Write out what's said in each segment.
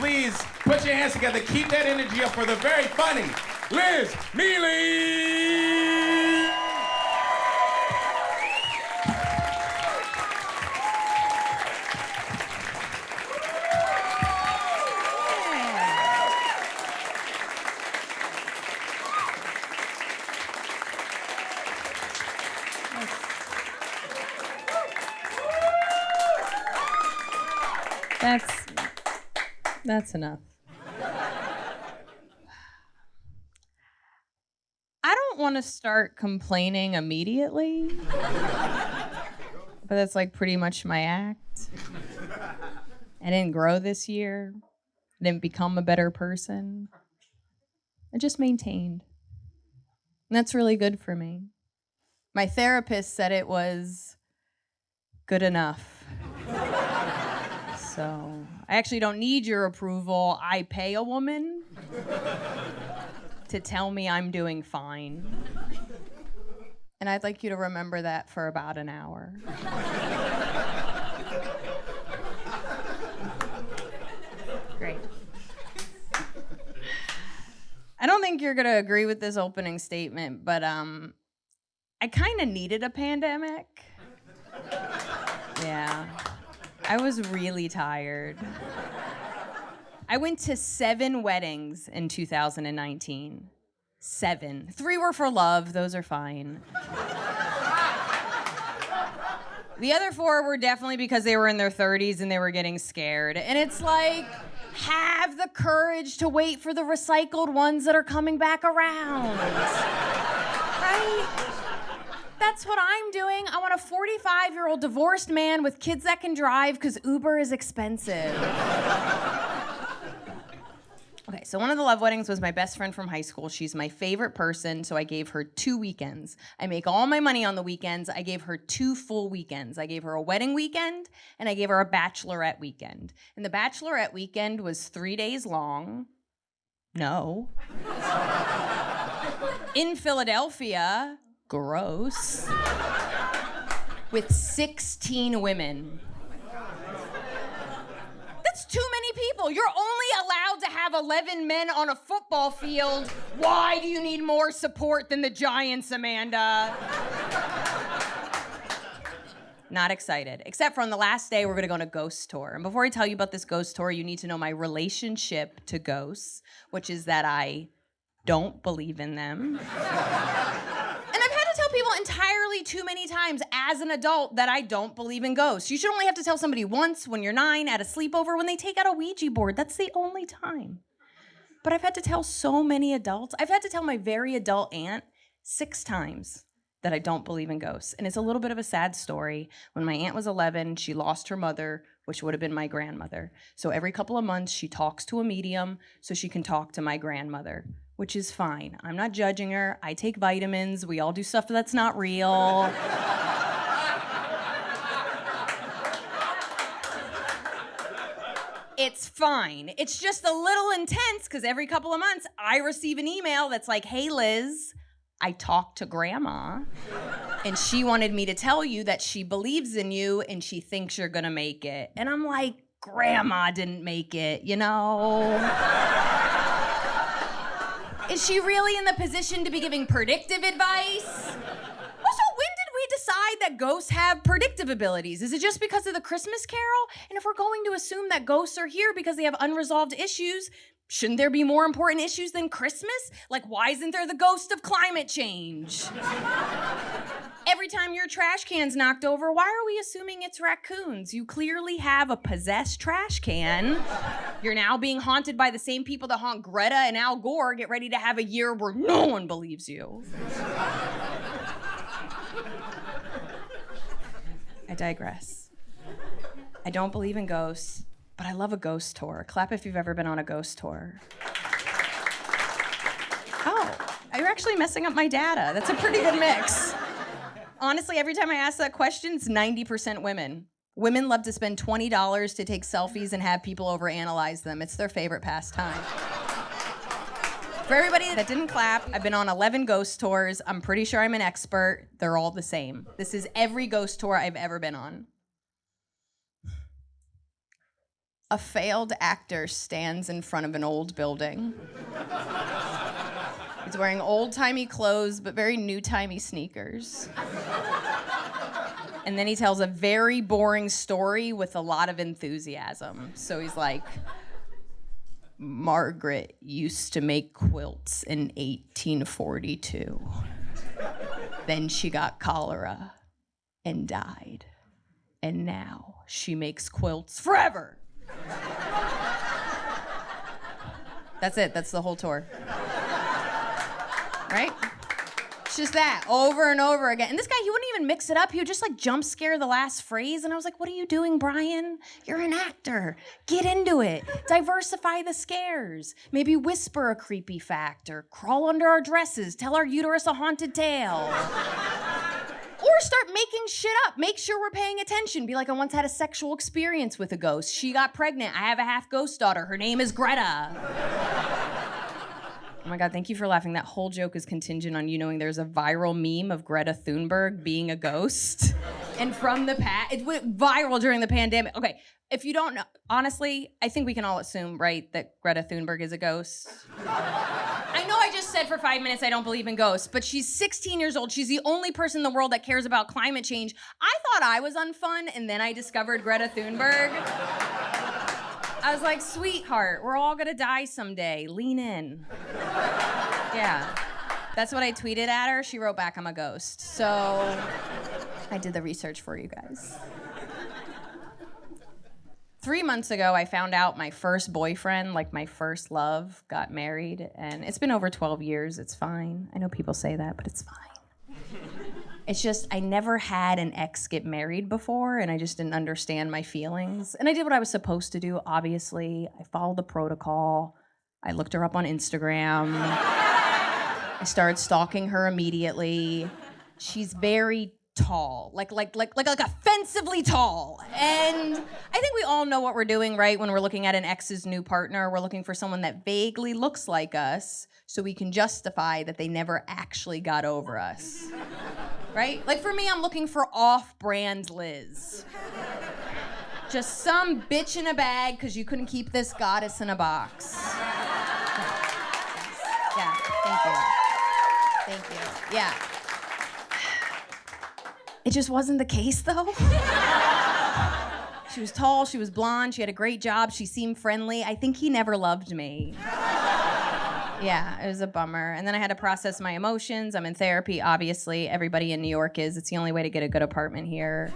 please put your hands together. Keep that energy up for the very funny Liz Miele. That's enough. I don't want to start complaining immediately, but that's like pretty much my act. I didn't grow this year. I didn't become a better person. I just maintained. And that's really good for me. My therapist said it was good enough. So I actually don't need your approval. I pay a woman to tell me I'm doing fine. And I'd like you to remember that for about an hour. Great. I don't think you're gonna agree with this opening statement, but I kind of needed a pandemic. Yeah. I was really tired. I went to 7 weddings in 2019. 7. 3 were for love, those are fine. The other 4 were definitely because they were in their 30s and they were getting scared. And it's like, have the courage to wait for the recycled ones that are coming back around. Right? That's what I'm doing. I want a 45-year-old divorced man with kids that can drive because Uber is expensive. Okay, so one of the love weddings was my best friend from high school. She's my favorite person, so I gave her 2 weekends. I make all my money on the weekends. I gave her 2 full weekends. I gave her a wedding weekend, and I gave her a bachelorette weekend. And the bachelorette weekend was 3 days long. No. In Philadelphia. Gross. With 16 women. That's too many people. You're only allowed to have 11 men on a football field. Why do you need more support than the Giants, Amanda? Not excited. Except for on the last day, we're gonna go on a ghost tour. And before I tell you about this ghost tour, you need to know my relationship to ghosts, which is that I don't believe in them. People entirely too many times as an adult that I don't believe in ghosts. You should only have to tell somebody once when you're 9 at a sleepover when they take out a Ouija board. That's the only time. But I've had to tell so many adults. I've had to tell my very adult aunt 6 times that I don't believe in ghosts. And it's a little bit of a sad story. When my aunt was 11, she lost her mother, which would have been my grandmother. So every couple of months, she talks to a medium so she can talk to my grandmother. Which is fine. I'm not judging her. I take vitamins. We all do stuff that's not real. It's fine. It's just a little intense because every couple of months I receive an email that's like, hey, Liz, I talked to Grandma and she wanted me to tell you that she believes in you and she thinks you're gonna make it. And I'm like, Grandma didn't make it, you know? Is she really in the position to be giving predictive advice? Also, when did we decide that ghosts have predictive abilities? Is it just because of the Christmas Carol? And if we're going to assume that ghosts are here because they have unresolved issues, shouldn't there be more important issues than Christmas? Like, why isn't there the ghost of climate change? Every time your trash can's knocked over, why are we assuming it's raccoons? You clearly have a possessed trash can. You're now being haunted by the same people that haunt Greta and Al Gore. Get ready to have a year where no one believes you. I digress. I don't believe in ghosts, but I love a ghost tour. Clap if you've ever been on a ghost tour. Oh, you're actually messing up my data. That's a pretty good mix. Honestly, every time I ask that question, it's 90% women. Women love to spend $20 to take selfies and have people overanalyze them. It's their favorite pastime. For everybody that didn't clap, I've been on 11 ghost tours. I'm pretty sure I'm an expert. They're all the same. This is every ghost tour I've ever been on. A failed actor stands in front of an old building. He's wearing old-timey clothes, but very new-timey sneakers. And then he tells a very boring story with a lot of enthusiasm. So he's like, Margaret used to make quilts in 1842. Then she got cholera and died. And now she makes quilts forever. That's it. That's the whole tour. Right? It's just that over and over again. And this guy, he wouldn't even mix it up. He would just like jump scare the last phrase. And I was like, what are you doing, Brian? You're an actor. Get into it. Diversify the scares. Maybe whisper a creepy fact or crawl under our dresses. Tell our uterus a haunted tale. Or start making shit up. Make sure we're paying attention. Be like, I once had a sexual experience with a ghost. She got pregnant. I have a half ghost daughter. Her name is Greta. Oh my God, thank you for laughing. That whole joke is contingent on you knowing there's a viral meme of Greta Thunberg being a ghost. And from the past, it went viral during the pandemic. Okay, if you don't know, honestly, I think we can all assume, right, that Greta Thunberg is a ghost. I know I just said for 5 minutes I don't believe in ghosts, but she's 16 years old. She's the only person in the world that cares about climate change. I thought I was unfun, and then I discovered Greta Thunberg. I was like, sweetheart, we're all gonna die someday. Lean in. Yeah. That's what I tweeted at her. She wrote back, I'm a ghost. So I did the research for you guys. 3 months ago, I found out my first boyfriend, like my first love, got married. And it's been over 12 years. It's fine. I know people say that, but it's fine. It's just, I never had an ex get married before, and I just didn't understand my feelings. And I did what I was supposed to do, obviously. I followed the protocol. I looked her up on Instagram. I started stalking her immediately. She's very tall, like offensively tall. And I think we all know what we're doing, right? When we're looking at an ex's new partner, we're looking for someone that vaguely looks like us so we can justify that they never actually got over us. Right? Like for me, I'm looking for off-brand Liz. Just some bitch in a bag because you couldn't keep this goddess in a box. Yeah, thank you. Thank you. Yeah. It just wasn't the case though. She was tall, she was blonde, she had a great job, she seemed friendly. I think he never loved me. Yeah, it was a bummer. And then I had to process my emotions. I'm in therapy, obviously. Everybody in New York is. It's the only way to get a good apartment here.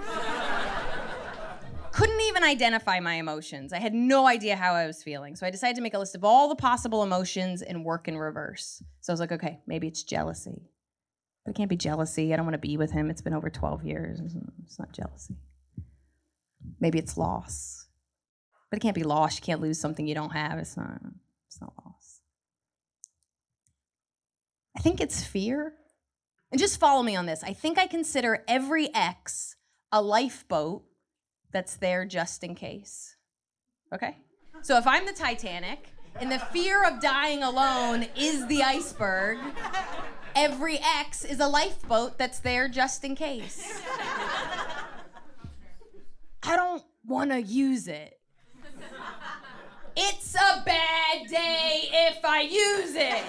Couldn't even identify my emotions. I had no idea how I was feeling. So I decided to make a list of all the possible emotions and work in reverse. So I was like, okay, maybe it's jealousy. But it can't be jealousy. I don't want to be with him. It's been over 12 years. It's not jealousy. Maybe it's loss. But it can't be loss. You can't lose something you don't have. It's not loss. I think it's fear. And just follow me on this. I think I consider every ex a lifeboat that's there just in case. Okay? So if I'm the Titanic and the fear of dying alone is the iceberg, every ex is a lifeboat that's there just in case. I don't want to use it. It's a bad day if I use it.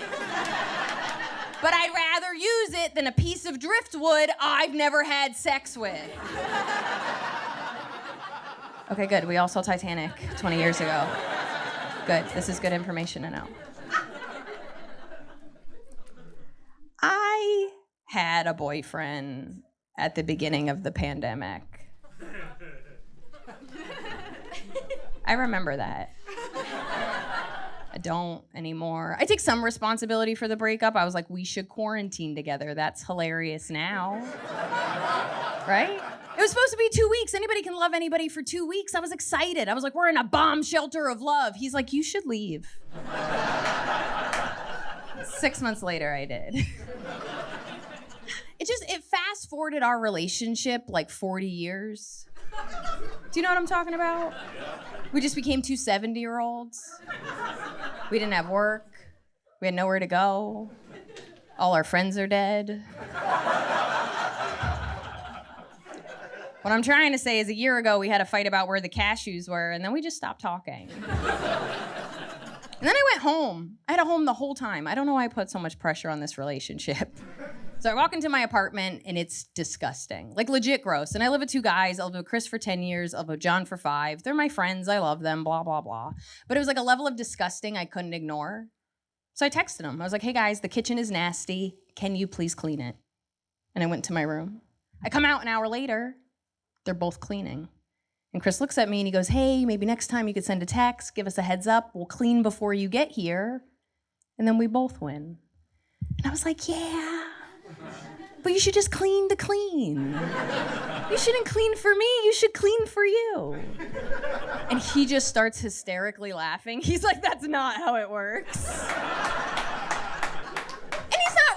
But I'd rather use it than a piece of driftwood I've never had sex with. Okay, good. We all saw Titanic 20 years ago. Good. This is good information to know. I had a boyfriend at the beginning of the pandemic. I remember that. I don't anymore. I take some responsibility for the breakup. I was like, we should quarantine together. That's hilarious now. Right? It was supposed to be 2 weeks. Anybody can love anybody for 2 weeks. I was excited. I was like, we're in a bomb shelter of love. He's like, you should leave. 6 months later, I did. It fast forwarded our relationship like 40 years. Do you know what I'm talking about? We just became two 70-year-olds. We didn't have work. We had nowhere to go. All our friends are dead. What I'm trying to say is a year ago we had a fight about where the cashews were, and then we just stopped talking. And then I went home. I had a home the whole time. I don't know why I put so much pressure on this relationship. So I walk into my apartment, and it's disgusting. Like, legit gross. And I live with 2 guys. I live with Chris for 10 years. I live with John for 5. They're my friends. I love them, blah, blah, blah. But it was like a level of disgusting I couldn't ignore. So I texted them. I was like, hey, guys, the kitchen is nasty. Can you please clean it? And I went to my room. I come out an hour later. They're both cleaning. And Chris looks at me and he goes, hey, maybe next time you could send a text, give us a heads up, we'll clean before you get here, and then we both win. And I was like, yeah, but you should just clean to clean. You shouldn't clean for me, you should clean for you. And he just starts hysterically laughing. He's like, that's not how it works.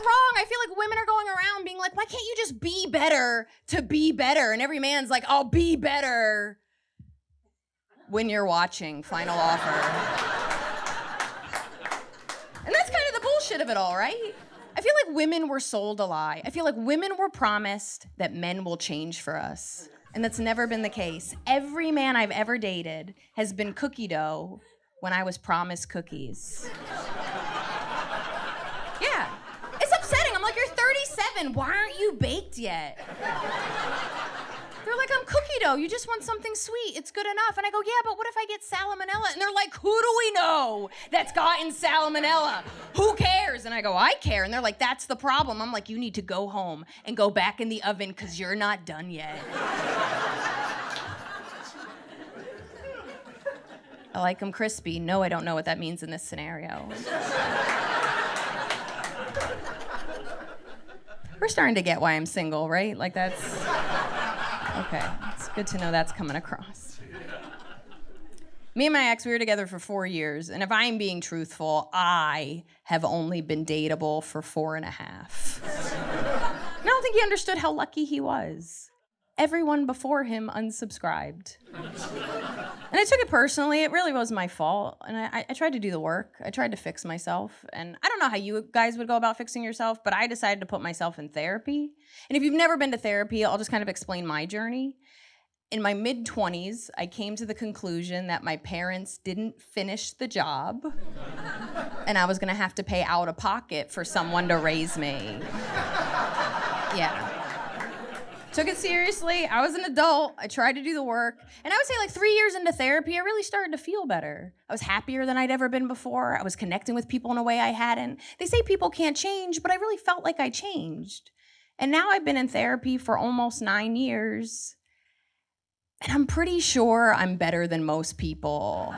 Wrong. I feel like women are going around being like, why can't you just be better to be better? And every man's like, I'll be better when you're watching Final Offer. And that's kind of the bullshit of it all, right? I feel like women were sold a lie. I feel like women were promised that men will change for us. And that's never been the case. Every man I've ever dated has been cookie dough when I was promised cookies. Yeah. Upsetting. I'm like, you're 37. Why aren't you baked yet? They're like, I'm cookie dough. You just want something sweet. It's good enough. And I go, yeah, but what if I get salmonella? And they're like, who do we know that's gotten salmonella? Who cares? And I go, I care. And they're like, that's the problem. I'm like, you need to go home and go back in the oven because you're not done yet. I like them crispy. No, I don't know what that means in this scenario. We're starting to get why I'm single, right? Like, that's okay. It's good to know that's coming across. Me and my ex, we were together for 4 years, and if I'm being truthful, I have only been dateable for 4.5. And I don't think he understood how lucky he was. Everyone before him unsubscribed. And I took it personally. It really was my fault. And I tried to do the work. I tried to fix myself. And I don't know how you guys would go about fixing yourself, but I decided to put myself in therapy. And if you've never been to therapy, I'll just kind of explain my journey. In my mid-20s, I came to the conclusion that my parents didn't finish the job, and I was gonna have to pay out of pocket for someone to raise me. Yeah. Took it seriously. I was an adult. I tried to do the work. And I would say like 3 years into therapy, I really started to feel better. I was happier than I'd ever been before. I was connecting with people in a way I hadn't. They say people can't change, but I really felt like I changed. And now I've been in therapy for almost 9 years. And I'm pretty sure I'm better than most people.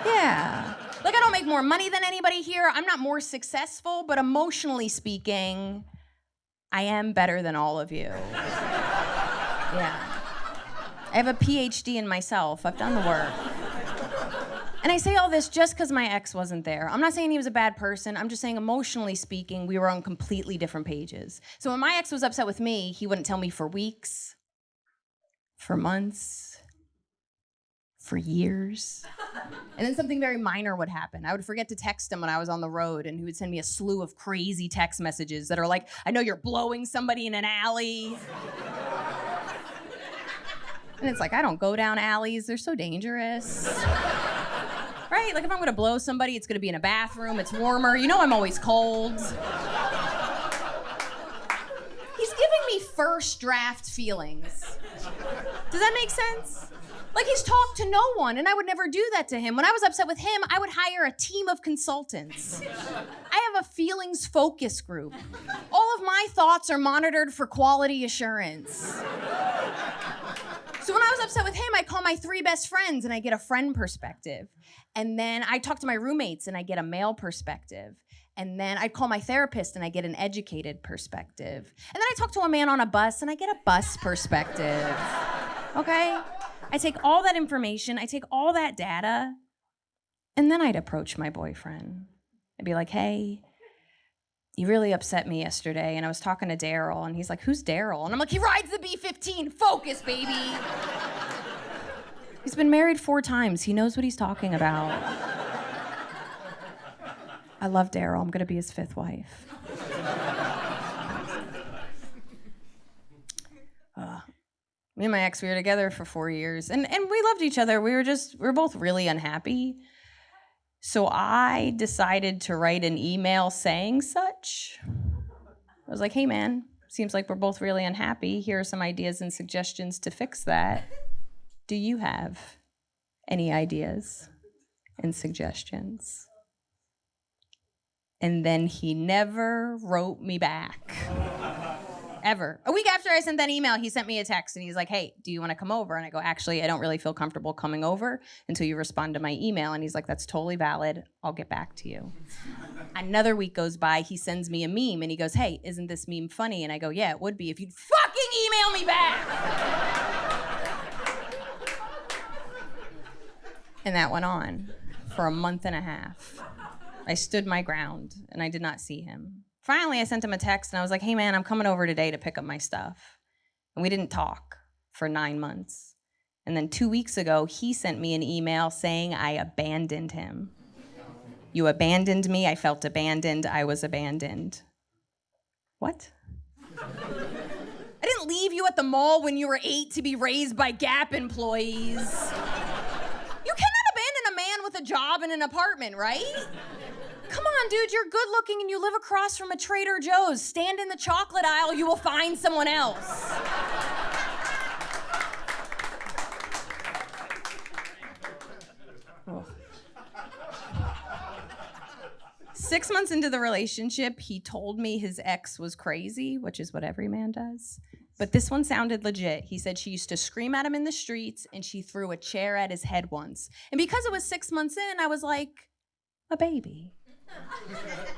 Yeah. Like, I don't make more money than anybody here. I'm not more successful, but emotionally speaking, I am better than all of you. Yeah. I have a PhD in myself. I've done the work. And I say all this just because my ex wasn't there. I'm not saying he was a bad person. I'm just saying, emotionally speaking, we were on completely different pages. So when my ex was upset with me, he wouldn't tell me for weeks, for months, for years. And then something very minor would happen. I would forget to text him when I was on the road, and he would send me a slew of crazy text messages that are like, I know you're blowing somebody in an alley. And it's like, I don't go down alleys. They're so dangerous. Right? Like, if I'm gonna blow somebody, it's gonna be in a bathroom. It's warmer. You know I'm always cold. He's giving me first draft feelings. Does that make sense? Like, he's talked to no one, and I would never do that to him. When I was upset with him, I would hire a team of consultants. I have a feelings focus group. All of my thoughts are monitored for quality assurance. So when I was upset with him, I call my 3 best friends, and I get a friend perspective. And then I talk to my roommates, and I get a male perspective. And then I call my therapist, and I get an educated perspective. And then I talk to a man on a bus, and I get a bus perspective. Okay? I take all that information, I take all that data, and then I'd approach my boyfriend. I'd be like, hey, you really upset me yesterday, and I was talking to Daryl, and he's like, who's Daryl? And I'm like, he rides the B-15, focus, baby. He's been married 4 times, he knows what he's talking about. I love Daryl, I'm gonna be his 5th wife. Me and my ex, we were together for 4 years, and we loved each other. We were both really unhappy. So I decided to write an email saying such. I was like, hey man, seems like we're both really unhappy. Here are some ideas and suggestions to fix that. Do you have any ideas and suggestions? And then he never wrote me back. Ever. A week after I sent that email, he sent me a text and he's like, hey, do you want to come over? And I go, actually, I don't really feel comfortable coming over until you respond to my email. And he's like, that's totally valid. I'll get back to you. Another week goes by, he sends me a meme and he goes, hey, isn't this meme funny? And I go, yeah, it would be if you'd fucking email me back. And that went on for a month and a half. I stood my ground and I did not see him. Finally, I sent him a text and I was like, hey man, I'm coming over today to pick up my stuff. And we didn't talk for 9 months. And then 2 weeks ago, he sent me an email saying I abandoned him. You abandoned me, I felt abandoned, I was abandoned. What? I didn't leave you at the mall when you were 8 to be raised by Gap employees. You cannot abandon a man with a job and an apartment, right? Come on, dude, you're good looking and you live across from a Trader Joe's. Stand in the chocolate aisle, you will find someone else. Oh. 6 months into the relationship, he told me his ex was crazy, which is what every man does. But this one sounded legit. He said she used to scream at him in the streets and she threw a chair at his head once. And because it was 6 months in, I was like, a baby.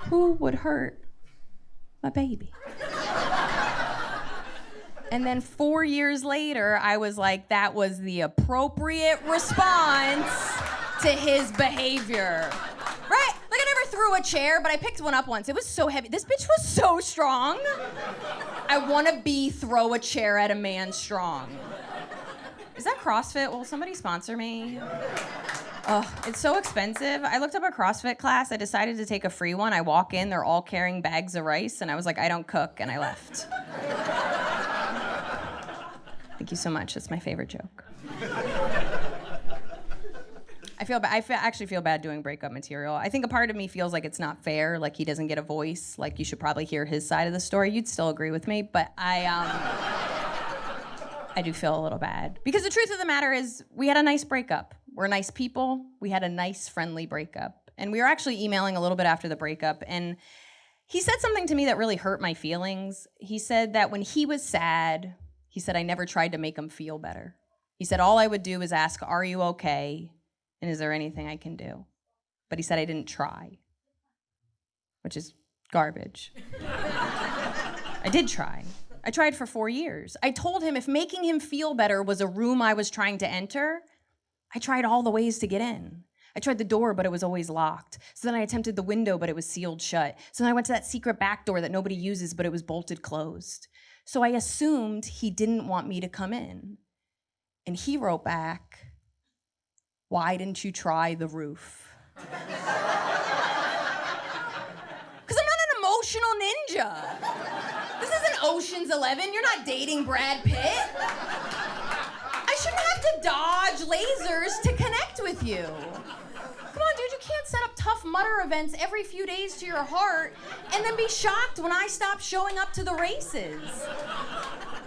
Who would hurt my baby? And then 4 years later, I was like, that was the appropriate response to his behavior. Right? Like I never threw a chair, but I picked one up once. It was so heavy. This bitch was so strong. I want to be throw a chair at a man strong. Is that CrossFit? Will somebody sponsor me? Oh, it's so expensive. I looked up a CrossFit class. I decided to take a free one. I walk in, they're all carrying bags of rice, and I was like, I don't cook, and I left. Thank you so much. That's my favorite joke. I actually feel bad doing breakup material. I think a part of me feels like it's not fair, like he doesn't get a voice, like you should probably hear his side of the story. You'd still agree with me, but I do feel a little bad. Because the truth of the matter is, we had a nice breakup. We're nice people. We had a nice, friendly breakup. And we were actually emailing a little bit after the breakup, and he said something to me that really hurt my feelings. He said that when he was sad, he said, I never tried to make him feel better. He said, all I would do is ask, are you okay? And is there anything I can do? But he said, I didn't try, which is garbage. I did try. I tried for 4 years. I told him if making him feel better was a room I was trying to enter, I tried all the ways to get in. I tried the door, but it was always locked. So then I attempted the window, but it was sealed shut. So then I went to that secret back door that nobody uses, but it was bolted closed. So I assumed he didn't want me to come in. And he wrote back, why didn't you try the roof? Because I'm not an emotional ninja. This isn't Ocean's 11. You're not dating Brad Pitt. I shouldn't have to dodge lasers to connect with you. Come on, dude, you can't set up Tough Mudder events every few days to your heart and then be shocked when I stop showing up to the races.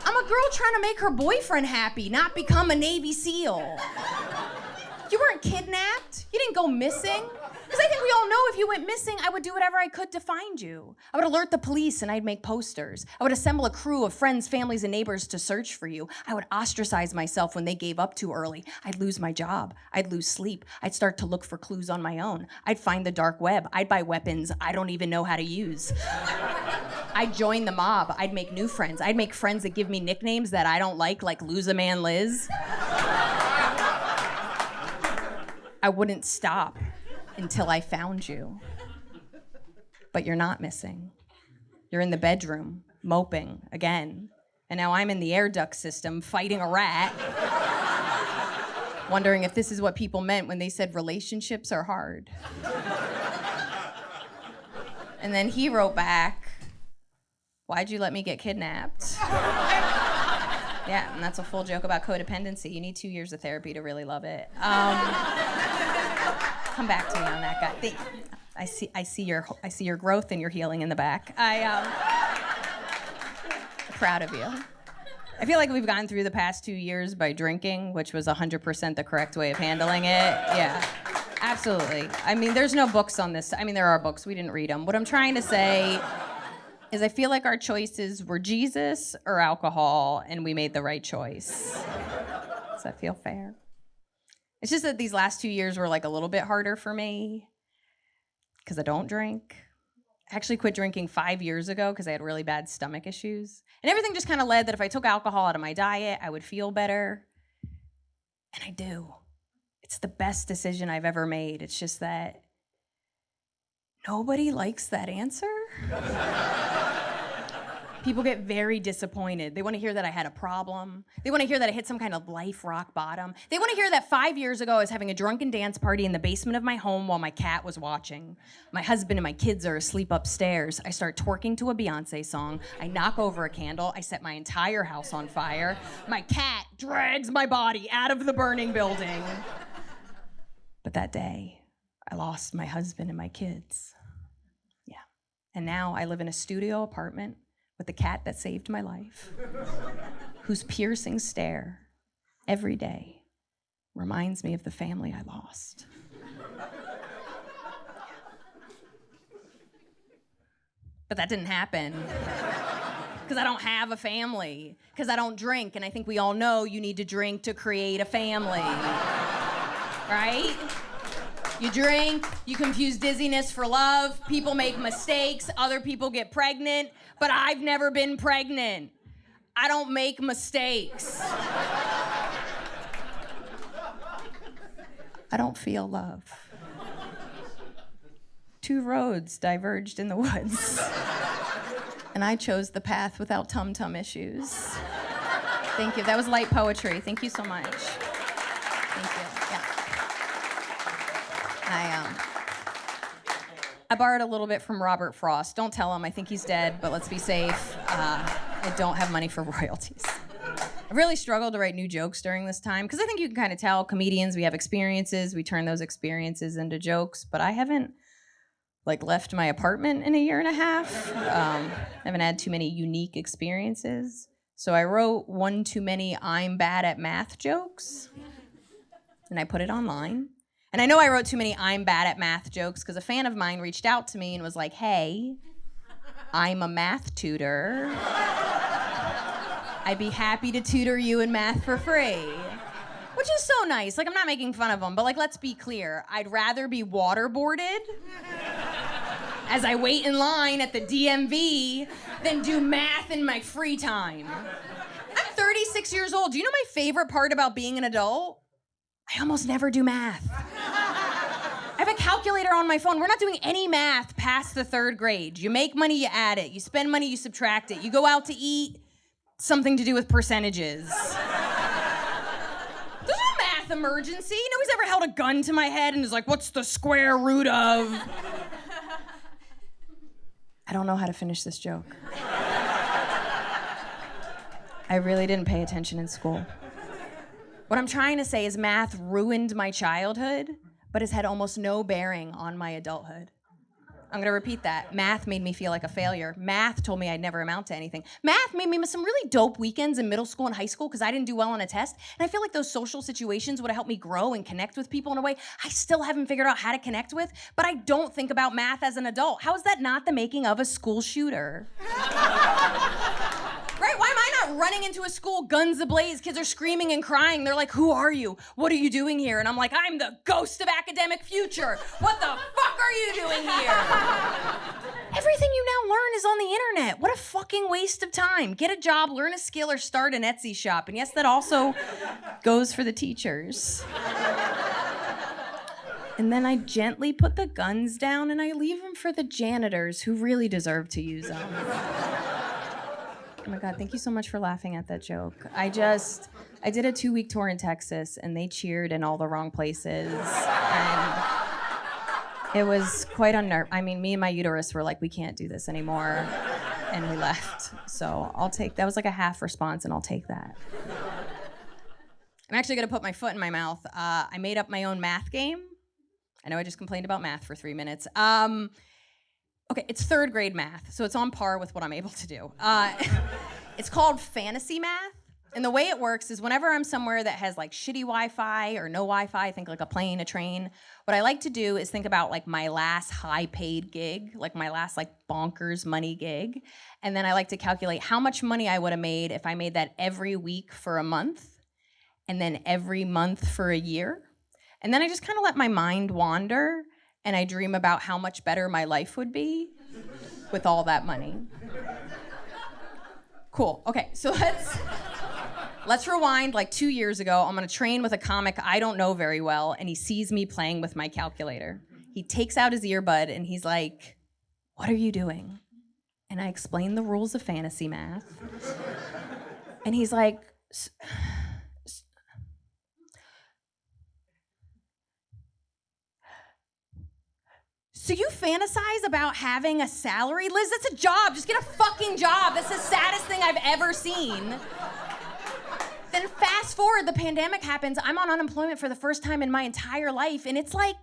I'm a girl trying to make her boyfriend happy, not become a Navy SEAL. You weren't kidnapped. You didn't go missing. Because I think we all know if you went missing, I would do whatever I could to find you. I would alert the police and I'd make posters. I would assemble a crew of friends, families, and neighbors to search for you. I would ostracize myself when they gave up too early. I'd lose my job. I'd lose sleep. I'd start to look for clues on my own. I'd find the dark web. I'd buy weapons I don't even know how to use. I'd join the mob. I'd make new friends. I'd make friends that give me nicknames that I don't like Lose-A-Man Liz. I wouldn't stop until I found you. But you're not missing. You're in the bedroom, moping again. And now I'm in the air duct system fighting a rat, wondering if this is what people meant when they said relationships are hard. And then he wrote back, why'd you let me get kidnapped? Yeah, and that's a full joke about codependency. You need 2 years of therapy to really love it. Come back to me on that, guy. I see your growth and your healing in the back. Proud of you. I feel like we've gone through the past 2 years by drinking, which was 100% the correct way of handling it. Yeah, absolutely. I mean, there's no books on this. I mean, there are books. We didn't read them. What I'm trying to say is I feel like our choices were Jesus or alcohol, and we made the right choice. Does that feel fair? It's just that these last 2 years were like a little bit harder for me because I don't drink. I actually quit drinking 5 years ago because I had really bad stomach issues. And everything just kind of led that if I took alcohol out of my diet, I would feel better. And I do. It's the best decision I've ever made. It's just that nobody likes that answer. People get very disappointed. They want to hear that I had a problem. They want to hear that I hit some kind of life rock bottom. They want to hear that 5 years ago I was having a drunken dance party in the basement of my home while my cat was watching. My husband and my kids are asleep upstairs. I start twerking to a Beyonce song. I knock over a candle. I set my entire house on fire. My cat drags my body out of the burning building. But that day, I lost my husband and my kids. Yeah. And now I live in a studio apartment with the cat that saved my life, whose piercing stare every day reminds me of the family I lost. But that didn't happen because I don't have a family, because I don't drink, and I think we all know you need to drink to create a family, right? You drink, you confuse dizziness for love, people make mistakes, other people get pregnant, but I've never been pregnant. I don't make mistakes. I don't feel love. 2 roads diverged in the woods, and I chose the path without tum-tum issues. Thank you, that was light poetry. Thank you so much. Thank you, yeah. I borrowed a little bit from Robert Frost. Don't tell him, I think he's dead, but let's be safe. I don't have money for royalties. I really struggled to write new jokes during this time, because I think you can kind of tell comedians, we have experiences, we turn those experiences into jokes, but I haven't left my apartment in a year and a half. I haven't had too many unique experiences. So I wrote one too many I'm bad at math jokes, and I put it online. And I know I wrote too many I'm bad at math jokes because a fan of mine reached out to me and was like, hey, I'm a math tutor. I'd be happy to tutor you in math for free. Which is so nice. I'm not making fun of them, but let's be clear. I'd rather be waterboarded as I wait in line at the DMV than do math in my free time. I'm 36 years old. Do you know my favorite part about being an adult? I almost never do math. I have a calculator on my phone. We're not doing any math past the 3rd grade. You make money, you add it. You spend money, you subtract it. You go out to eat, something to do with percentages. There's no math emergency. Nobody's ever held a gun to my head and is like, what's the square root of? I don't know how to finish this joke. I really didn't pay attention in school. What I'm trying to say is math ruined my childhood, but has had almost no bearing on my adulthood. I'm gonna repeat that. Math made me feel like a failure. Math told me I'd never amount to anything. Math made me miss some really dope weekends in middle school and high school because I didn't do well on a test. And I feel like those social situations would have helped me grow and connect with people in a way I still haven't figured out how to connect with, but I don't think about math as an adult. How is that not the making of a school shooter? Right? Why am I not running into a school, guns ablaze, kids are screaming and crying. They're like, who are you? What are you doing here? And I'm like, I'm the ghost of academic future. What the fuck are you doing here? Everything you now learn is on the internet. What a fucking waste of time. Get a job, learn a skill, or start an Etsy shop. And yes, that also goes for the teachers. And then I gently put the guns down and I leave them for the janitors who really deserve to use them. Oh my God, thank you so much for laughing at that joke. I did a 2-week tour in Texas and they cheered in all the wrong places. And it was quite unnerving. I mean, me and my uterus were like, we can't do this anymore. and we left. So that was like a half response, and I'll take that. I'm actually gonna put my foot in my mouth. I made up my own math game. I know I just complained about math for 3 minutes. Okay, it's third grade math, so it's on par with what I'm able to do. It's called fantasy math, and the way it works is whenever I'm somewhere that has like shitty Wi-Fi or no Wi-Fi, think like a plane, a train, what I like to do is think about like my last high-paid gig, like my last like bonkers money gig, and then I like to calculate how much money I would have made if I made that every week for a month, and then every month for a year. And then I just kind of let my mind wander, and I dream about how much better my life would be with all that money. Cool. Okay, so let's rewind like 2 years ago. I'm on a train with a comic I don't know very well, and he sees me playing with my calculator. He takes out his earbud, and he's like, "What are you doing?" And I explain the rules of fantasy math. And he's like, "So you fantasize about having a salary? Liz, that's a job. Just get a fucking job. That's the saddest thing I've ever seen." Then fast forward, the pandemic happens. I'm on unemployment for the first time in my entire life, and it's like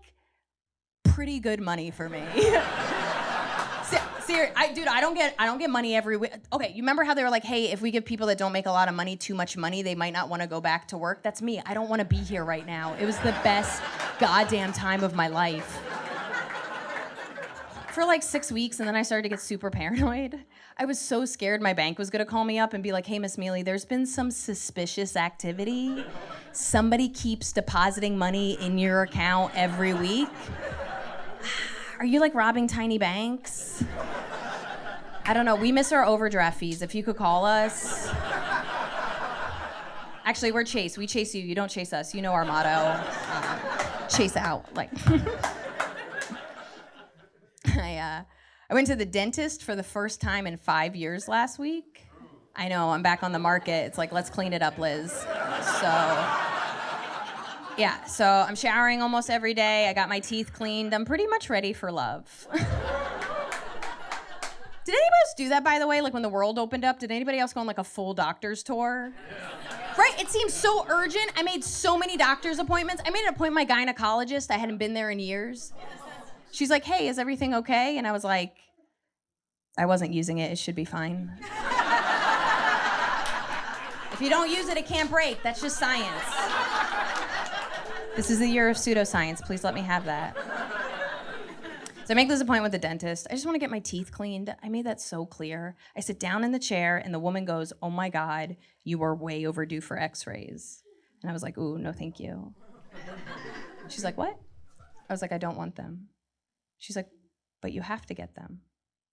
pretty good money for me. Dude, I don't get money every week. Okay, you remember how they were like, hey, if we give people that don't make a lot of money too much money, they might not want to go back to work? That's me. I don't want to be here right now. It was the best goddamn time of my life. For like 6 weeks, and then I started to get super paranoid. I was so scared my bank was gonna call me up and be like, "Hey, Miss Miele, there's been some suspicious activity. Somebody keeps depositing money in your account every week. Are you like robbing tiny banks? I don't know, we miss our overdraft fees. If you could call us." Actually, we're Chase. We chase you. You don't chase us. You know our motto. Chase out. Like. I went to the dentist for the first time in 5 years last week. I know, I'm back on the market. It's like, let's clean it up, Liz. So I'm showering almost every day. I got my teeth cleaned. I'm pretty much ready for love. Did anybody else do that, by the way? Like when the world opened up, did anybody else go on like a full doctor's tour? Right? It seems so urgent. I made so many doctor's appointments. I made an appointment with my gynecologist. I hadn't been there in years. She's like, "Hey, is everything okay?" And I was like, "I wasn't using it. It should be fine." If you don't use it, it can't break. That's just science. This is the year of pseudoscience. Please let me have that. So I make this appointment with the dentist. I just want to get my teeth cleaned. I made that so clear. I sit down in the chair, and the woman goes, "Oh my God, you are way overdue for x-rays." And I was like, "Ooh, no thank you." She's like, "What?" I was like, "I don't want them." She's like, "But you have to get them."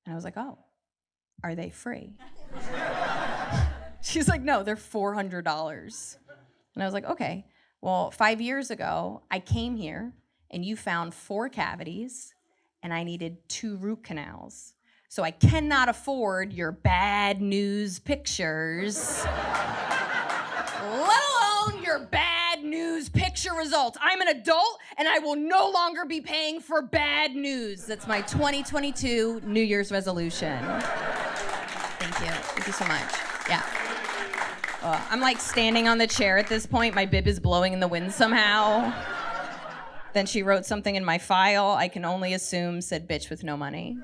And I was like, "Oh, are they free?" She's like, "No, they're $400. And I was like, "Okay, well, 5 years ago, I came here and you found 4 cavities and I needed 2 root canals. So I cannot afford your bad news pictures, let alone your bad news picture results. I'm an adult and I will no longer be paying for bad news." That's my 2022 New Year's resolution. Thank you. Thank you so much. Yeah. I'm like standing on the chair at this point. My bib is blowing in the wind somehow. Then she wrote something in my file. I can only assume said "bitch with no money."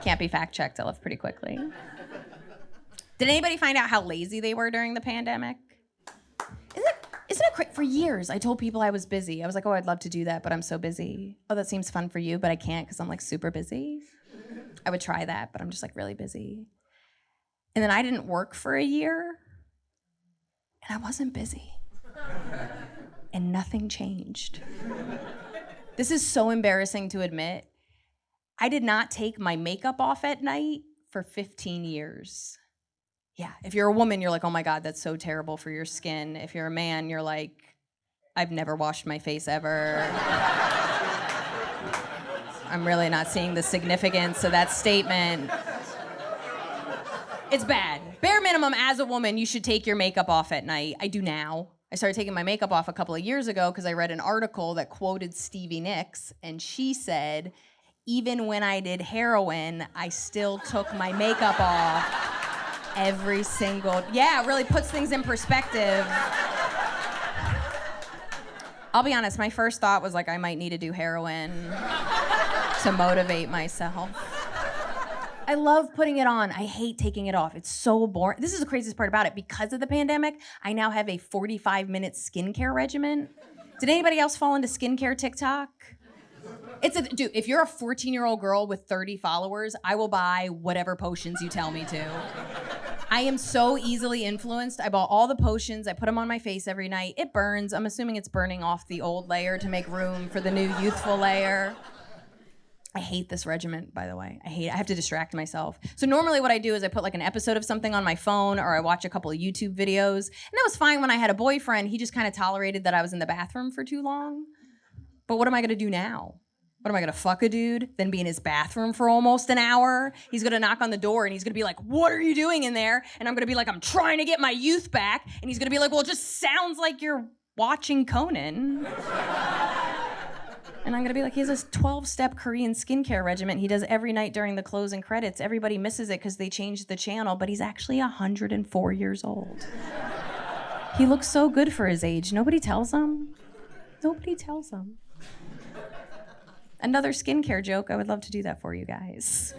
Can't be fact checked. I left pretty quickly. Did anybody find out how lazy they were during the pandemic? Isn't it crazy? For years, I told people I was busy. I was like, "Oh, I'd love to do that, but I'm so busy." "Oh, that seems fun for you, but I can't because I'm like super busy." I would try that, but I'm just like really busy. And then I didn't work for a year, and I wasn't busy. And nothing changed. This is so embarrassing to admit. I did not take my makeup off at night for 15 years. Yeah, if you're a woman, you're like, "Oh my God, that's so terrible for your skin." If you're a man, you're like, "I've never washed my face ever." I'm really not seeing the significance of that statement. It's bad. Bare minimum, as a woman, you should take your makeup off at night. I do now. I started taking my makeup off a couple of years ago because I read an article that quoted Stevie Nicks, and she said, even when I did heroin, I still took my makeup off every single, yeah, it really puts things in perspective. I'll be honest, my first thought was like, I might need to do heroin to motivate myself. I love putting it on. I hate taking it off. It's so boring. This is the craziest part about it. Because of the pandemic, I now have a 45-minute skincare regimen. Did anybody else fall into skincare TikTok? Dude, if you're a 14-year-old girl with 30 followers, I will buy whatever potions you tell me to. I am so easily influenced. I bought all the potions. I put them on my face every night. It burns. I'm assuming it's burning off the old layer to make room for the new youthful layer. I hate this regimen, by the way. I hate it. I have to distract myself. So normally what I do is I put like an episode of something on my phone, or I watch a couple of YouTube videos. And that was fine when I had a boyfriend. He just kind of tolerated that I was in the bathroom for too long. But what am I gonna do now? What am I gonna fuck a dude, then be in his bathroom for almost an hour? He's gonna knock on the door and he's gonna be like, what are you doing in there? And I'm gonna be like, I'm trying to get my youth back. And he's gonna be like, well, it just sounds like you're watching Conan. And I'm gonna be like, he has a 12-step Korean skincare regimen he does every night during the closing credits. Everybody misses it because they changed the channel, but he's actually 104 years old. He looks so good for his age. Nobody tells him. Nobody tells him. Another skincare joke, I would love to do that for you guys.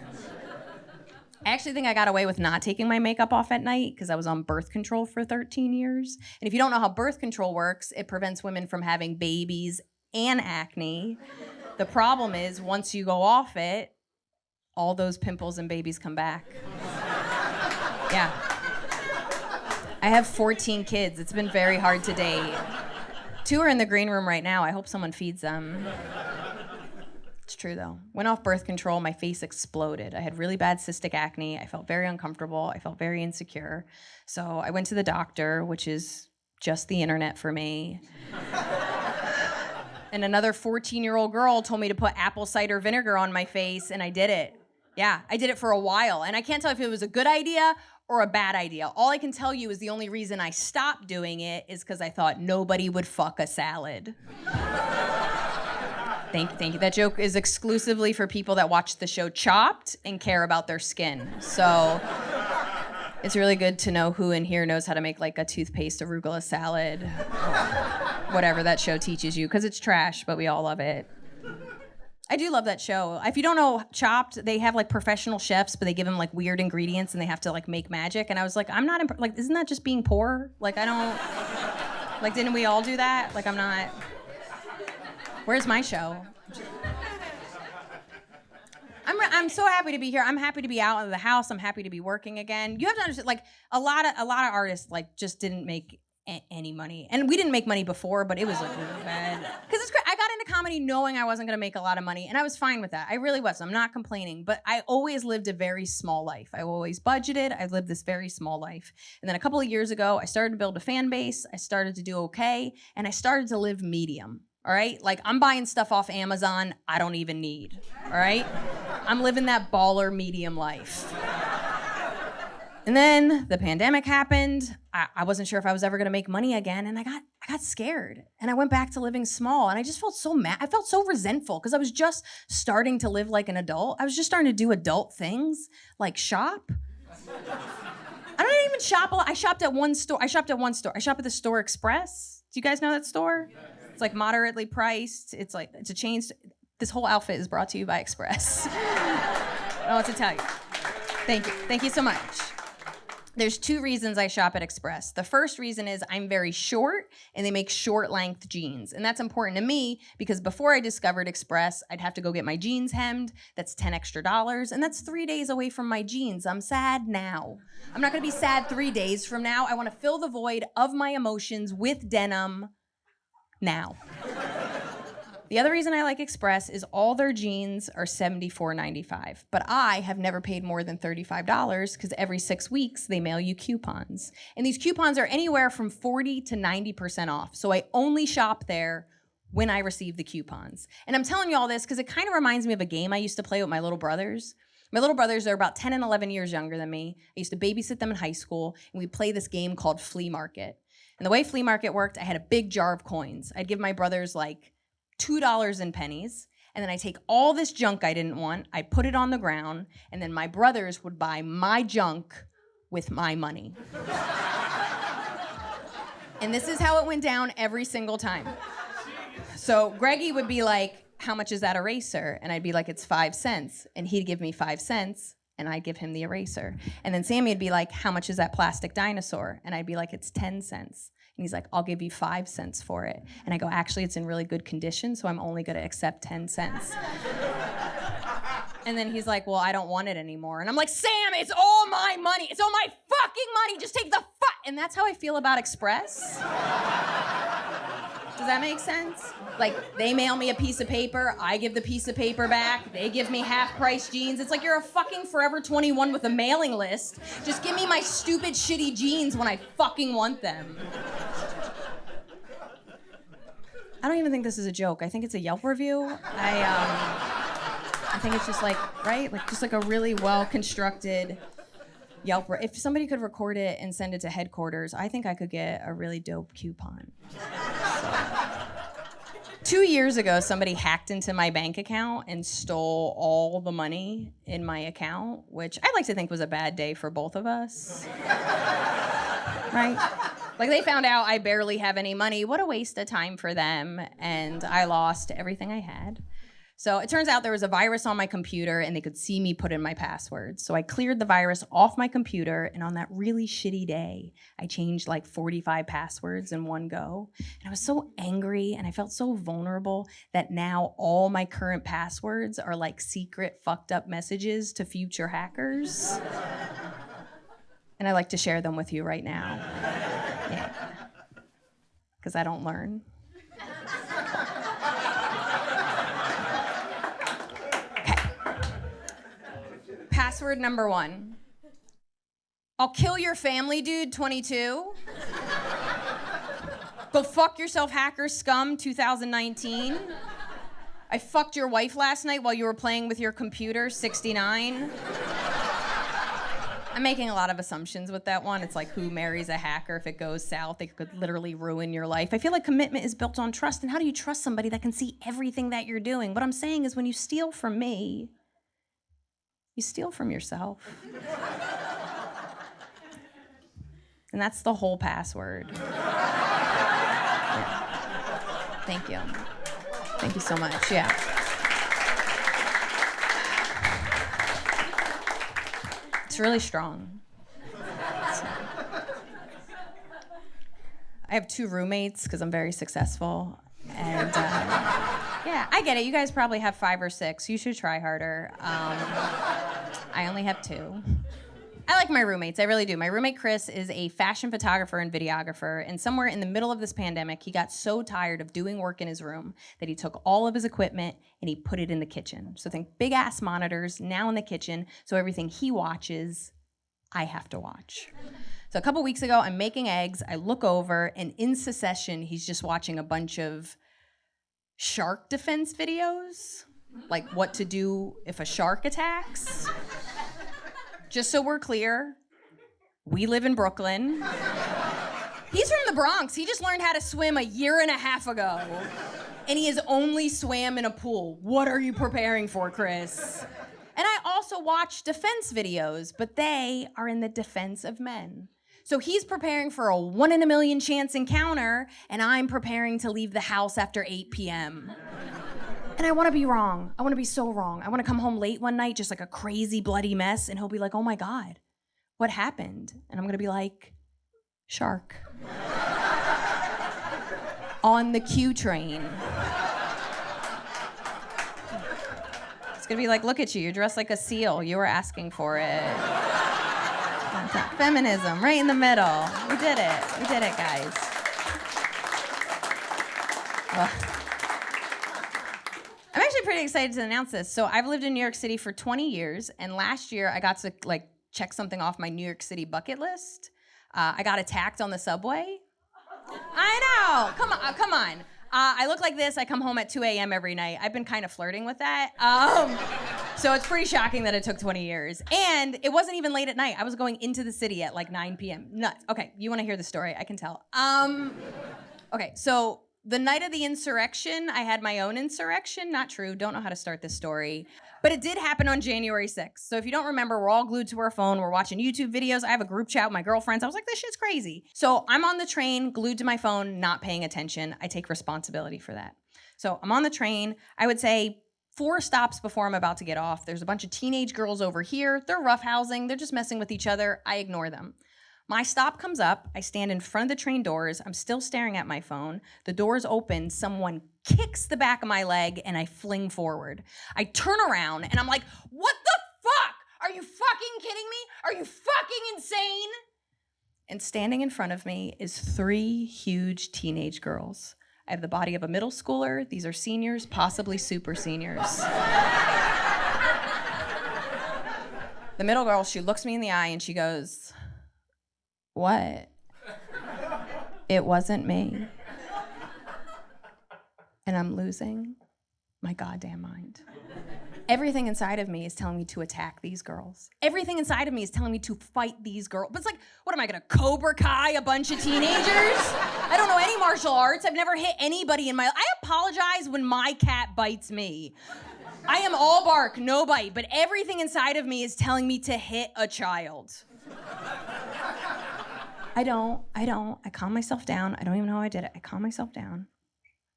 I actually think I got away with not taking my makeup off at night because I was on birth control for 13 years. And if you don't know how birth control works, it prevents women from having babies and acne. The problem is, once you go off it, all those pimples and babies come back. Yeah. I have 14 kids. It's been very hard to date. 2 are in the green room right now. I hope someone feeds them. It's true, though. Went off birth control, my face exploded. I had really bad cystic acne. I felt very uncomfortable. I felt very insecure. So I went to the doctor, which is just the internet for me. And another 14-year-old girl told me to put apple cider vinegar on my face, and I did it. Yeah, I did it for a while. And I can't tell if it was a good idea or a bad idea. All I can tell you is the only reason I stopped doing it is because I thought nobody would fuck a salad. Thank you. That joke is exclusively for people that watch the show Chopped and care about their skin. So it's really good to know who in here knows how to make like a toothpaste arugula salad. Whatever that show teaches you, because it's trash, but we all love it. I do love that show. If you don't know Chopped, they have like professional chefs, but they give them like weird ingredients and they have to like make magic. And I was like, I'm not, like, isn't that just being poor? Like, I don't, like, didn't we all do that? Like, I'm not, where's my show? I'm so happy to be here. I'm happy to be out of the house. I'm happy to be working again. You have to understand, like, a lot of artists like just didn't make any money, and we didn't make money before, but it was like really bad. Because it's great. I got into comedy knowing I wasn't gonna make a lot of money, and I was fine with that. I really was. I'm not complaining, but I always lived a very small life. I always budgeted. I lived this very small life, and then a couple of years ago, I started to build a fan base. I started to do okay, and I started to live medium. All right, like I'm buying stuff off Amazon I don't even need. All right, I'm living that baller medium life. And then the pandemic happened. I wasn't sure if I was ever gonna make money again, and I got scared. And I went back to living small, and I just felt so mad. I felt so resentful because I was just starting to live like an adult. I was just starting to do adult things, like shop. I don't even shop a lot. I shopped at one store. I shop at the Store Express. Do you guys know that store? It's like moderately priced. It's a chain. This whole outfit is brought to you by Express. I don't know what to tell you. Thank you. Thank you so much. There's 2 reasons I shop at Express. The first reason is I'm very short, and they make short-length jeans. And that's important to me because before I discovered Express, I'd have to go get my jeans hemmed. That's $10 extra, and that's 3 days away from my jeans. I'm sad now. I'm not gonna be sad 3 days from now. I wanna fill the void of my emotions with denim now. The other reason I like Express is all their jeans are $74.95, but I have never paid more than $35 because every 6 weeks they mail you coupons. And these coupons are anywhere from 40 to 90% off. So I only shop there when I receive the coupons. And I'm telling you all this because it kind of reminds me of a game I used to play with my little brothers. My little brothers are about 10 and 11 years younger than me. I used to babysit them in high school, and we'd play this game called Flea Market. And the way Flea Market worked, I had a big jar of coins. I'd give my brothers like $2 in pennies, And then I take all this junk I didn't want, I put it on the ground, and then my brothers would buy my junk with my money. And this is how it went down every single time. So Greggy would be like, how much is that eraser? And I'd be like, it's 5 cents. And he'd give me 5 cents, and I'd give him the eraser. And then Sammy would be like, how much is that plastic dinosaur? And I'd be like, it's 10 cents. And he's like, I'll give you 5 cents for it. And I go, actually, it's in really good condition, so I'm only gonna accept 10 cents. And then he's like, well, I don't want it anymore. And I'm like, Sam, it's all my money. It's all my fucking money. Just take the And that's how I feel about Express. Does that make sense? Like, they mail me a piece of paper, I give the piece of paper back, they give me half-price jeans. It's like you're a fucking Forever 21 with a mailing list. Just give me my stupid, shitty jeans when I fucking want them. I don't even think this is a joke. I think it's a Yelp review. I think it's just like, right? Like, just like a really well-constructed Yelp. If somebody could record it and send it to headquarters, I think I could get a really dope coupon. 2 years ago, somebody hacked into my bank account and stole all the money in my account, which I like to think was a bad day for both of us. Right? Like, they found out I barely have any money. What a waste of time for them. And I lost everything I had. So it turns out there was a virus on my computer and they could see me put in my passwords. So I cleared the virus off my computer, and on that really shitty day, I changed like 45 passwords in one go. And I was so angry and I felt so vulnerable that now all my current passwords are like secret fucked up messages to future hackers. And I like to share them with you right now. Yeah. Because I don't learn. Password number 1. I'll kill your family, dude, 22. Go fuck yourself, hacker scum, 2019. I fucked your wife last night while you were playing with your computer, 69. I'm making a lot of assumptions with that one. It's like, who marries a hacker? If it goes south, it could literally ruin your life. I feel like commitment is built on trust, and how do you trust somebody that can see everything that you're doing? What I'm saying is, when you steal from me, you steal from yourself. And that's the whole password. Yeah. Thank you. Thank you so much, yeah. It's really strong. I have 2 roommates because I'm very successful. And yeah, I get it. You guys probably have 5 or 6. You should try harder. I only have 2. I like my roommates, I really do. My roommate Chris is a fashion photographer and videographer, and somewhere in the middle of this pandemic, he got so tired of doing work in his room that he took all of his equipment and he put it in the kitchen. So think big ass monitors now in the kitchen, so everything he watches, I have to watch. So a couple weeks ago, I'm making eggs, I look over, and in succession, he's just watching a bunch of shark defense videos, like what to do if a shark attacks. Just so we're clear, we live in Brooklyn. He's from the Bronx. He just learned how to swim 1.5 years ago, and he has only swam in a pool. What are you preparing for, Chris? And I also watch defense videos, but they are in the defense of men. So he's preparing for a 1 in a million chance encounter, and I'm preparing to leave the house after 8 p.m. And I want to be wrong. I want to be so wrong. I want to come home late one night, just like a crazy bloody mess, and he'll be like, oh my God, what happened? And I'm going to be like, shark. On the Q train. It's going to be like, look at you. You're dressed like a seal. You were asking for it. Feminism, right in the middle. We did it. We did it, guys. Ugh. I'm actually pretty excited to announce this. So I've lived in New York City for 20 years, and last year I got to like check something off my New York City bucket list. I got attacked on the subway. I know. Come on. I look like this. I come home at 2 a.m. every night. I've been kind of flirting with that. So it's pretty shocking that it took 20 years. And it wasn't even late at night. I was going into the city at like 9 p.m. Nuts. Okay, you want to hear the story? I can tell. Okay, so The night of the insurrection, I had my own insurrection. Not true. Don't know how to start this story. But it did happen on January 6th. So if you don't remember, we're all glued to our phone. We're watching YouTube videos. I have a group chat with my girlfriends. I was like, this shit's crazy. So I'm on the train, glued to my phone, not paying attention. I take responsibility for that. So I'm on the train. I would say 4 stops before I'm about to get off. There's a bunch of teenage girls over here. They're roughhousing. They're just messing with each other. I ignore them. My stop comes up. I stand in front of the train doors. I'm still staring at my phone. The doors open. Someone kicks the back of my leg, and I fling forward. I turn around, and I'm like, what the fuck? Are you fucking kidding me? Are you fucking insane? And standing in front of me is 3 huge teenage girls. I have the body of a middle schooler. These are seniors, possibly super seniors. The middle girl, she looks me in the eye, and she goes, what? It wasn't me. And I'm losing my goddamn mind. Everything inside of me is telling me to attack these girls. Everything inside of me is telling me to fight these girls. But it's like, what am I gonna Cobra Kai a bunch of teenagers? I don't know any martial arts. I've never hit anybody in my life. I apologize when my cat bites me. I am all bark, no bite, but everything inside of me is telling me to hit a child. I don't. I calm myself down. I don't even know how I did it. I calm myself down.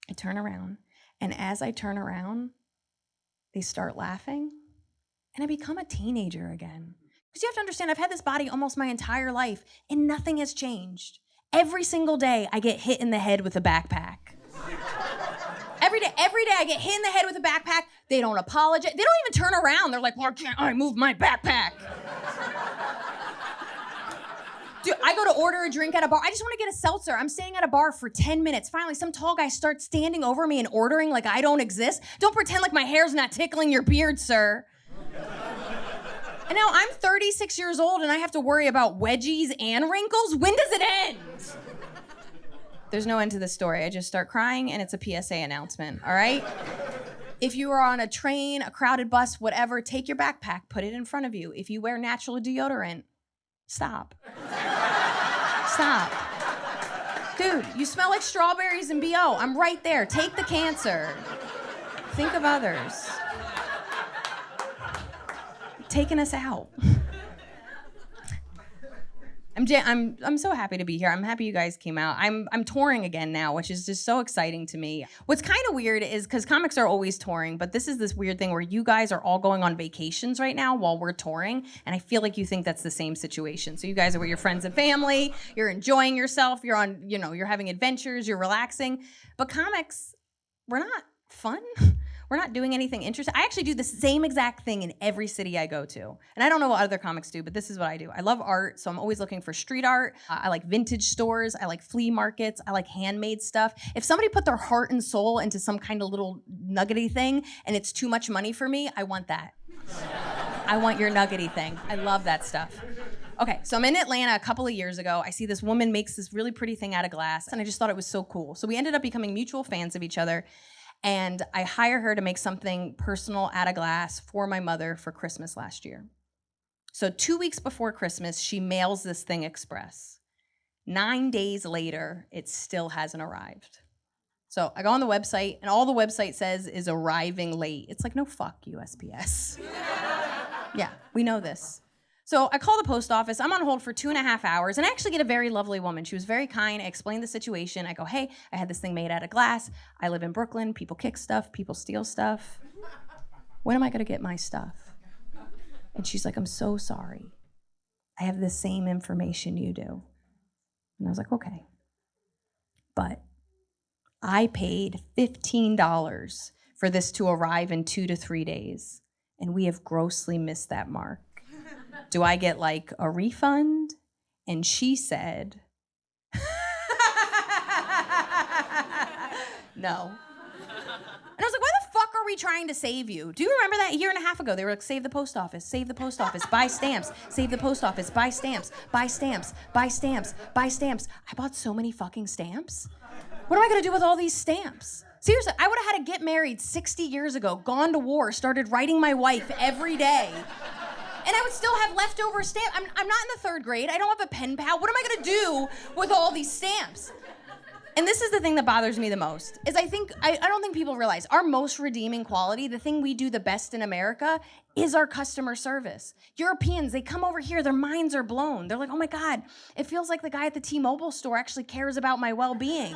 I turn around. And as I turn around, they start laughing. And I become a teenager again. Because you have to understand, I've had this body almost my entire life, and nothing has changed. Every single day, I get hit in the head with a backpack. Every day I get hit in the head with a backpack. They don't apologize. They don't even turn around. They're like, why can't I move my backpack? Dude, I go to order a drink at a bar. I just want to get a seltzer. I'm standing at a bar for 10 minutes. Finally, some tall guy starts standing over me and ordering like I don't exist. Don't pretend like my hair's not tickling your beard, sir. And now I'm 36 years old and I have to worry about wedgies and wrinkles? When does it end? There's no end to this story. I just start crying and it's a PSA announcement, all right? If you are on a train, a crowded bus, whatever, take your backpack, put it in front of you. If you wear natural deodorant, stop. Stop. Dude, you smell like strawberries and BO. I'm right there. Take the cancer. Think of others. Taking us out. I'm so happy to be here. I'm happy you guys came out. I'm touring again now, which is just so exciting to me. What's kind of weird is because comics are always touring, but this is this weird thing where you guys are all going on vacations right now while we're touring, and I feel like you think that's the same situation. So you guys are with your friends and family, you're enjoying yourself, you're on, you're having adventures, you're relaxing. But comics, we're not fun. We're not doing anything interesting. I actually do the same exact thing in every city I go to. And I don't know what other comics do, but this is what I do. I love art, so I'm always looking for street art. I like vintage stores. I like flea markets. I like handmade stuff. If somebody put their heart and soul into some kind of little nuggety thing and it's too much money for me, I want that. I want your nuggety thing. I love that stuff. Okay, so I'm in Atlanta a couple of years ago. I see this woman makes this really pretty thing out of glass, and I just thought it was so cool. So we ended up becoming mutual fans of each other. And I hire her to make something personal out of glass for my mother for Christmas last year. So 2 weeks before Christmas, she mails this thing express. 9 days later, it still hasn't arrived. So I go on the website, and all the website says is arriving late. It's like, no, fuck USPS. Yeah, we know this. So I call the post office. I'm on hold for 2.5 hours, and I actually get a very lovely woman. She was very kind. I explained the situation. I go, hey, I had this thing made out of glass. I live in Brooklyn. People kick stuff. People steal stuff. When am I going to get my stuff? And she's like, I'm so sorry. I have the same information you do. And I was like, okay. But I paid $15 for this to arrive in 2 to 3 days, and we have grossly missed that mark. Do I get like a refund? And she said, no. And I was like, why the fuck are we trying to save you? Do you remember that a year and a half ago? They were like, save the post office, save the post office, buy stamps, save the post office, buy stamps, buy stamps, buy stamps, buy stamps. I bought so many fucking stamps. What am I gonna do with all these stamps? Seriously, I would have had to get married 60 years ago, gone to war, started writing my wife every day. And I would still have leftover stamps. I'm not in the 3rd grade. I don't have a pen pal. What am I gonna do with all these stamps? And this is the thing that bothers me the most, is I don't think people realize our most redeeming quality, the thing we do the best in America, is our customer service. Europeans, they come over here, their minds are blown. They're like, oh my God, it feels like the guy at the T-Mobile store actually cares about my well-being.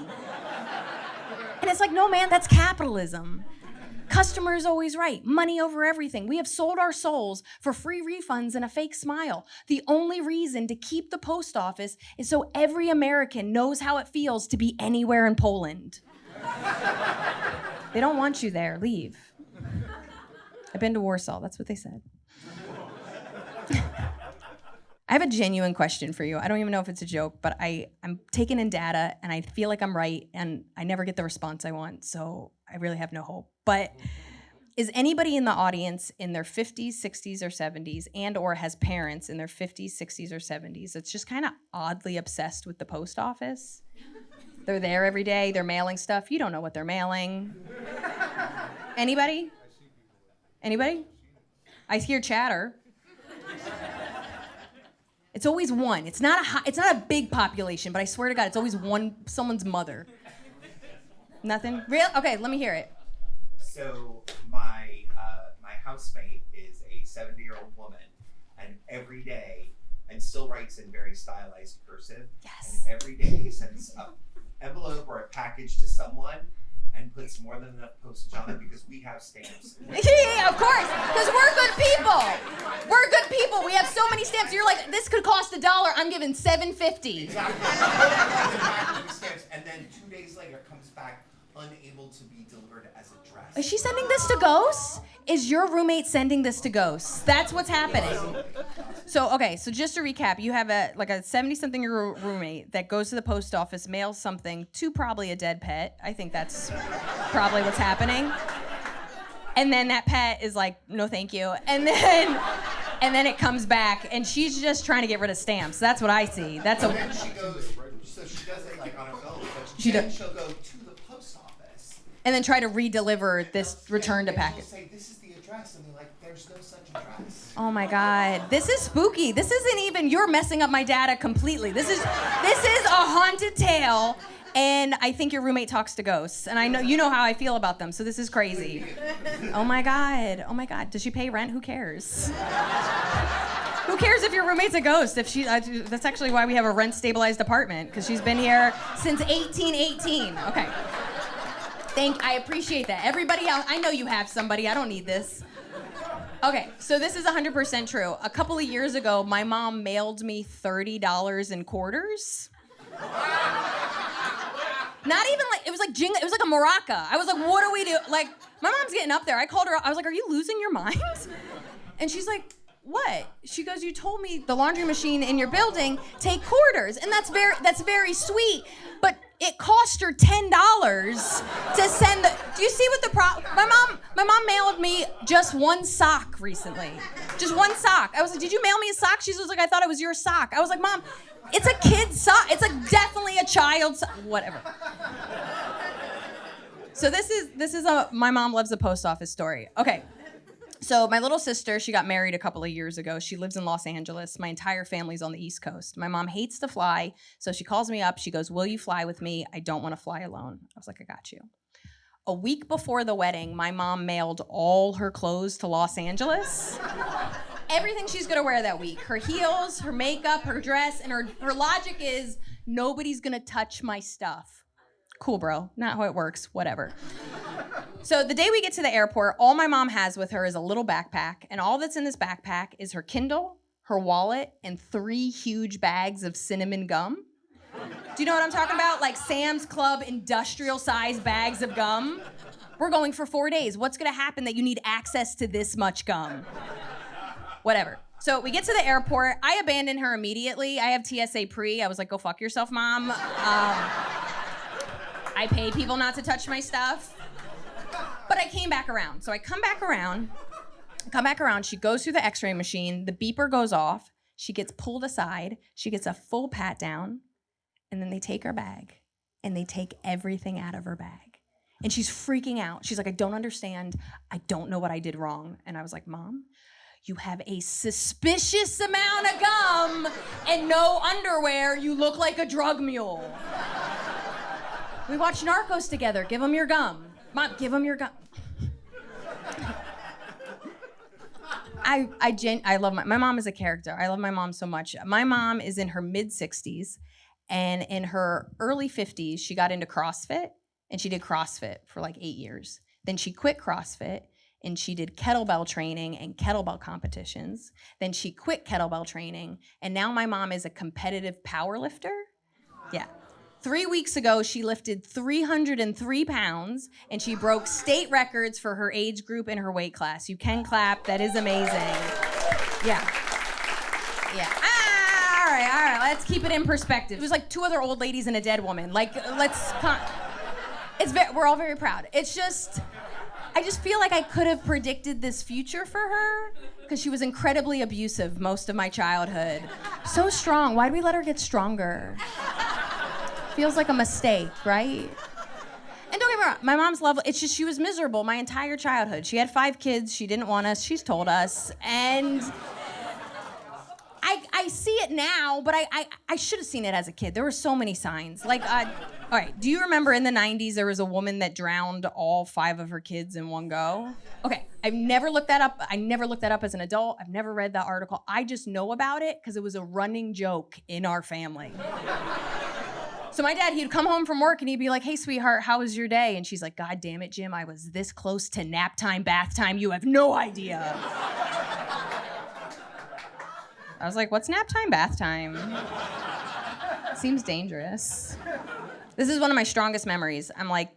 And it's like, no man, that's capitalism. Customer is always right. Money over everything. We have sold our souls for free refunds and a fake smile. The only reason to keep the post office is so every American knows how it feels to be anywhere in Poland. They don't want you there. Leave. I've been to Warsaw. That's what they said. I have a genuine question for you. I don't even know if it's a joke, but I'm taking in data and I feel like I'm right and I never get the response I want, so I really have no hope. But is anybody in the audience in their 50s, 60s, or 70s and or has parents in their 50s, 60s, or 70s that's just kind of oddly obsessed with the post office? They're there every day, they're mailing stuff. You don't know what they're mailing. Anybody? Anybody? I hear chatter. It's always one. It's not a big population, but I swear to God, it's always one, someone's mother. Nothing? Real? Okay, let me hear it. So my housemate is a 70-year-old woman, and every day, and still writes in very stylized cursive. Yes. And every day sends an envelope or a package to someone and puts more than enough postage on it because we have stamps. Yeah, of course, because we're good people. We're good people. We have so many stamps. You're like, this could cost $1. I'm giving $7.50. Exactly. Stamps, and then 2 days later it comes back unable to be delivered as a dress. Is she sending this to ghosts? Is your roommate sending this to ghosts? That's what's happening. So just to recap, you have a 70-something-year-old roommate that goes to the post office, mails something to probably a dead pet. I think that's probably what's happening. And then that pet is like, no thank you. And then it comes back and she's just trying to get rid of stamps. That's what I see. And then she goes, so she does it like on her own, but she'll go to the post office. And then try to re-deliver this return to package. She'll say, this is the address, and they're like, there's no such address. Oh my God, this is spooky. This isn't even, you're messing up my data completely. This is a haunted tale, and I think your roommate talks to ghosts, and I know you know how I feel about them, so this is crazy. Oh my God, does she pay rent? Who cares? Who cares if your roommate's a ghost? That's actually why we have a rent-stabilized apartment, because she's been here since 1818. Okay. I appreciate that. Everybody else, I know you have somebody. I don't need this. Okay, so this is 100% true. A couple of years ago, my mom mailed me $30 in quarters. Not even like, it was like a maraca. I was like, what do we do? Like, my mom's getting up there. I called her up. I was like, are you losing your mind? And she's like, what? She goes, you told me the laundry machine in your building take quarters, and that's very sweet, but it cost her $10 to send the. Do you see what the problem? My mom mailed me just one sock recently, just one sock. I was like, did you mail me a sock? She was like, I thought it was your sock. I was like, Mom, it's a kid's sock. It's like definitely a child's sock. Whatever. So this is a my mom loves the post office story. Okay. So my little sister, she got married a couple of years ago. She lives in Los Angeles. My entire family's on the East Coast. My mom hates to fly, so she calls me up. She goes, will you fly with me? I don't want to fly alone. I was like, I got you. A week before the wedding, my mom mailed all her clothes to Los Angeles. Everything she's gonna wear that week. Her heels, her makeup, her dress, and her logic is, nobody's gonna touch my stuff. Cool, bro. Not how it works. Whatever. So the day we get to the airport, all my mom has with her is a little backpack, and all that's in this backpack is her Kindle, her wallet, and 3 huge bags of cinnamon gum. Do you know what I'm talking about? Like Sam's Club industrial-sized bags of gum. We're going for 4 days. What's gonna happen that you need access to this much gum? Whatever. So we get to the airport. I abandon her immediately. I have TSA pre. I was like, go fuck yourself, Mom. I pay people not to touch my stuff. But I came back around. So I come back around. She goes through the x-ray machine. The beeper goes off. She gets pulled aside. She gets a full pat down. And then they take her bag. And they take everything out of her bag. And she's freaking out. She's like, I don't understand. I don't know what I did wrong. And I was like, Mom, you have a suspicious amount of gum and no underwear. You look like a drug mule. We watch Narcos together. Give him your gum. Mom, give him your gum. I love my mom is a character. I love my mom so much. My mom is in her mid-60s, and in her early 50s, she got into CrossFit, and she did CrossFit for like 8 years. Then she quit CrossFit, and she did kettlebell training and kettlebell competitions. Then she quit kettlebell training, and now my mom is a competitive power lifter. Yeah. 3 weeks ago, she lifted 303 pounds, and she broke state records for her age group and her weight class. You can clap. That is amazing. Yeah. Yeah. All right. Let's keep it in perspective. It was like 2 other old ladies and a dead woman. Like, we're all very proud. It's just, I just feel like I could have predicted this future for her, because she was incredibly abusive most of my childhood. So strong. Why did we let her get stronger? Feels like a mistake, right? And don't get me wrong, my mom's lovely. It's just she was miserable my entire childhood. She had 5 kids. She didn't want us. She's told us. And I see it now, but I should have seen it as a kid. There were so many signs. Like, all right, do you remember in the 90s there was a woman that drowned all 5 of her kids in one go? Okay, I've never looked that up. I never looked that up as an adult. I've never read that article. I just know about it because it was a running joke in our family. So my dad, he'd come home from work and he'd be like, "Hey, sweetheart, how was your day?" And she's like, "God damn it, Jim, I was this close to nap time, bath time. You have no idea." I was like, "What's nap time, bath time? Seems dangerous." This is one of my strongest memories. I'm like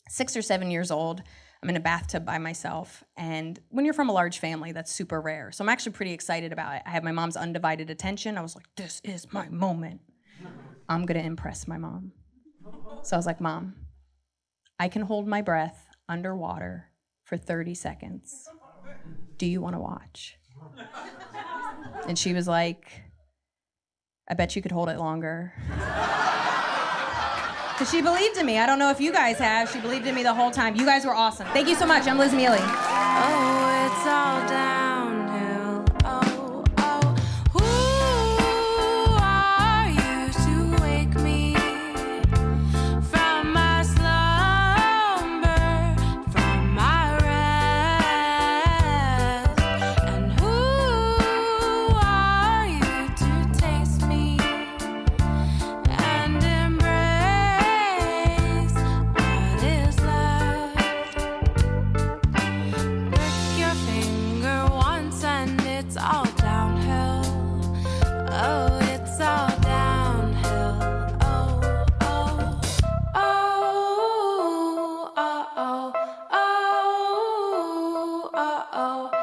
6 or 7 years old. I'm in a bathtub by myself. And when you're from a large family, that's super rare. So I'm actually pretty excited about it. I have my mom's undivided attention. I was like, this is my moment. I'm gonna impress my mom. So I was like, "Mom, I can hold my breath underwater for 30 seconds. Do you wanna watch?" And she was like, "I bet you could hold it longer." Because she believed in me. I don't know if you guys have. She believed in me the whole time. You guys were awesome. Thank you so much. I'm Liz Miele. Oh, it's all downhill. Oh, oh. Who are you to wake me from my slumber, from my rest? And who are you to taste me and embrace what is left? Prick your finger once and it's all downhill. Oh, it's all downhill. Oh, oh, oh, oh, oh, oh, oh, oh.